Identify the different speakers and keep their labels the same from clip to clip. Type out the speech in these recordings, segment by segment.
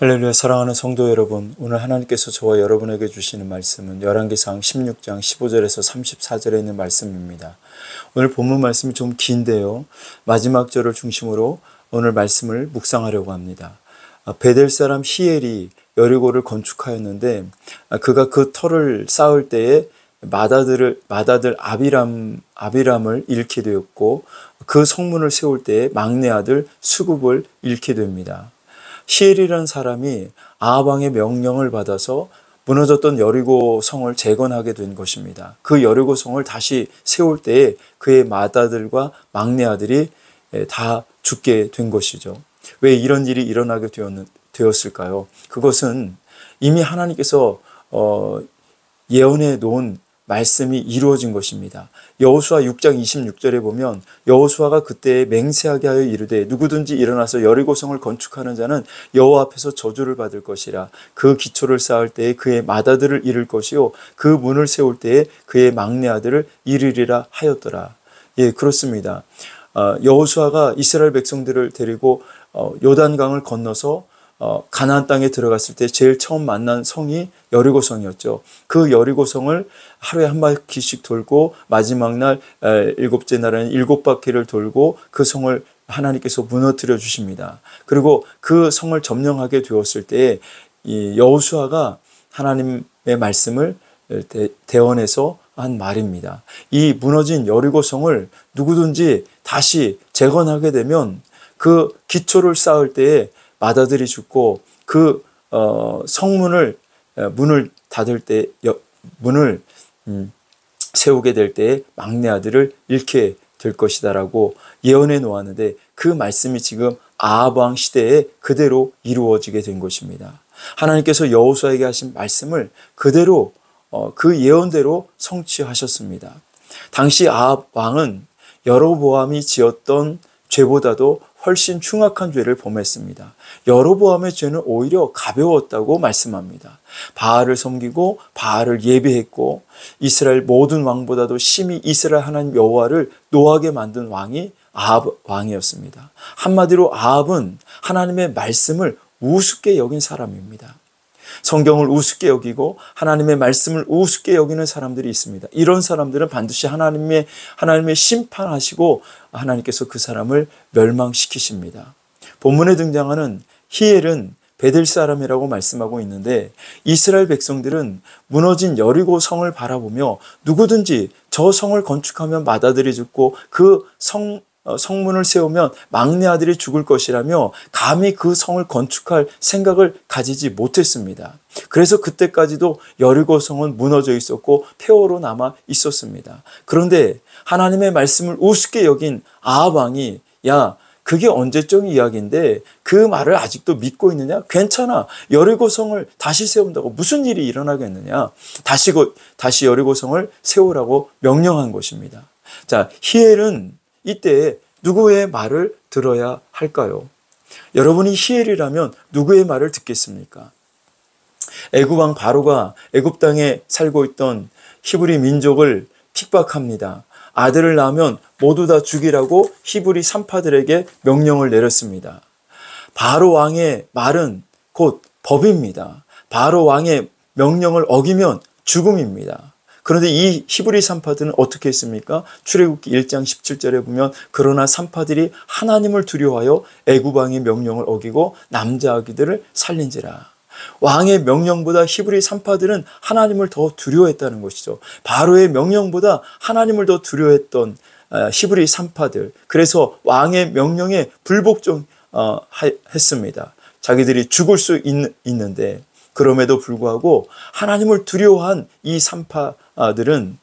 Speaker 1: 할렐루야. 사랑하는 성도 여러분, 오늘 하나님께서 저와 여러분에게 주시는 말씀은 열왕기상 16장 15절에서 34절에 있는 말씀입니다. 오늘 본문 말씀이 좀 긴데요, 마지막 절을 중심으로 오늘 말씀을 묵상하려고 합니다. 베델 사람 히엘이 여리고를 건축하였는데, 그가 그 터를 쌓을 때에 맏아들 아비람을 잃게 되었고, 그 성문을 세울 때에 막내 아들 수굽을 잃게 됩니다. 히엘이라는 사람이 아합 왕의 명령을 받아서 무너졌던 여리고 성을 재건하게 된 것입니다. 그 여리고 성을 다시 세울 때에 그의 맏아들과 막내 아들이 다 죽게 된 것이죠. 왜 이런 일이 일어나게 되었을까요? 그것은 이미 하나님께서 예언해 놓은 말씀이 이루어진 것입니다. 여호수아 6장 26절에 보면 여호수아가 그때 맹세하게 하여 이르되 누구든지 일어나서 여리고성을 건축하는 자는 여호와 앞에서 저주를 받을 것이라. 그 기초를 쌓을 때에 그의 맏아들을 잃을 것이요 그 문을 세울 때에 그의 막내 아들을 잃으리라 하였더라. 예, 그렇습니다. 여호수아가 이스라엘 백성들을 데리고 요단강을 건너서 가나안 땅에 들어갔을 때 제일 처음 만난 성이 여리고성이었죠. 그 여리고성을 하루에 한 바퀴씩 돌고 마지막 날 일곱째 날에는 7바퀴를 돌고 그 성을 하나님께서 무너뜨려 주십니다. 그리고 그 성을 점령하게 되었을 때 이 여호수아가 하나님의 말씀을 대언해서 한 말입니다. 이 무너진 여리고성을 누구든지 다시 재건하게 되면 그 기초를 쌓을 때에 맏아들이 죽고 그 성문을 문을 닫을 때 문을 세우게 될 때에 막내 아들을 잃게 될 것이다라고 예언해 놓았는데, 그 말씀이 지금 아합 왕 시대에 그대로 이루어지게 된 것입니다. 하나님께서 여호수아에게 하신 말씀을 그대로 그 예언대로 성취하셨습니다. 당시 아합 왕은 여로보암이 지었던 죄보다도 훨씬 흉악한 죄를 범했습니다. 여로보암의 죄는 오히려 가벼웠다고 말씀합니다. 바알을 섬기고 바알을 예배했고 이스라엘 모든 왕보다도 심히 이스라엘 하나님 여호와를 노하게 만든 왕이 아합 왕이었습니다. 한마디로 아합은 하나님의 말씀을 우습게 여긴 사람입니다. 성경을 우습게 여기고 하나님의 말씀을 우습게 여기는 사람들이 있습니다. 이런 사람들은 반드시 하나님의 심판하시고 하나님께서 그 사람을 멸망시키십니다. 본문에 등장하는 히엘은 베델 사람이라고 말씀하고 있는데, 이스라엘 백성들은 무너진 여리고 성을 바라보며 누구든지 저 성을 건축하면 맏아들이 죽고 그 성문을 세우면 막내 아들이 죽을 것이라며 감히 그 성을 건축할 생각을 가지지 못했습니다. 그래서 그때까지도 여리고 성은 무너져 있었고 폐허로 남아 있었습니다. 그런데 하나님의 말씀을 우습게 여긴 아합 왕이 야, 그게 언제적 이야기인데 그 말을 아직도 믿고 있느냐? 괜찮아. 여리고 성을 다시 세운다고 무슨 일이 일어나겠느냐? 다시 여리고 성을 세우라고 명령한 것입니다. 자, 히엘은 이때 누구의 말을 들어야 할까요? 여러분이 히엘이라면 누구의 말을 듣겠습니까? 애굽 왕 바로가 애굽 땅에 살고 있던 히브리 민족을 핍박합니다. 아들을 낳으면 모두 다 죽이라고 히브리 산파들에게 명령을 내렸습니다. 바로 왕의 말은 곧 법입니다. 바로 왕의 명령을 어기면 죽음입니다. 그런데 이 히브리 산파들은 어떻게 했습니까? 출애굽기 1장 17절에 보면 그러나 산파들이 하나님을 두려워하여 애굽 왕의 명령을 어기고 남자 아기들을 살린지라. 왕의 명령보다 히브리 산파들은 하나님을 더 두려워했다는 것이죠. 바로의 명령보다 하나님을 더 두려워했던 히브리 산파들. 그래서 왕의 명령에 불복종했습니다. 자기들이 죽을 수 있는데 그럼에도 불구하고 하나님을 두려워한 이 산파들은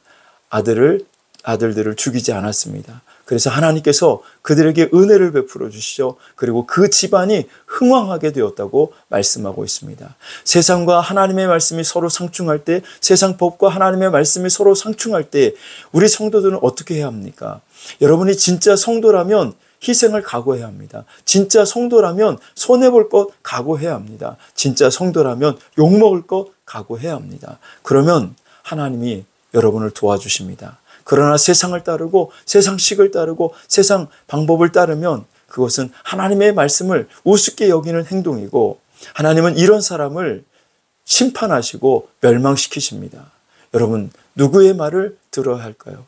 Speaker 1: 아들들을 죽이지 않았습니다. 그래서 하나님께서 그들에게 은혜를 베풀어 주시죠. 그리고 그 집안이 흥왕하게 되었다고 말씀하고 있습니다. 세상과 하나님의 말씀이 서로 상충할 때, 세상 법과 하나님의 말씀이 서로 상충할 때 우리 성도들은 어떻게 해야 합니까? 여러분이 진짜 성도라면 희생을 각오해야 합니다. 진짜 성도라면 손해볼 것 각오해야 합니다. 진짜 성도라면 욕먹을 것 각오해야 합니다. 그러면 하나님이 여러분을 도와주십니다. 그러나 세상을 따르고 세상식을 따르고 세상 방법을 따르면 그것은 하나님의 말씀을 우습게 여기는 행동이고 하나님은 이런 사람을 심판하시고 멸망시키십니다. 여러분, 누구의 말을 들어야 할까요?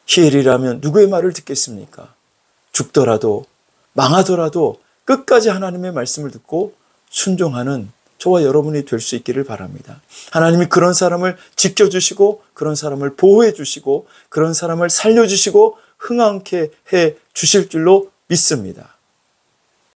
Speaker 1: 히엘이라면 누구의 말을 듣겠습니까? 죽더라도 망하더라도 끝까지 하나님의 말씀을 듣고 순종하는 저와 여러분이 될 수 있기를 바랍니다. 하나님이 그런 사람을 지켜주시고 그런 사람을 보호해 주시고 그런 사람을 살려주시고 흥황케 해 주실 줄로 믿습니다.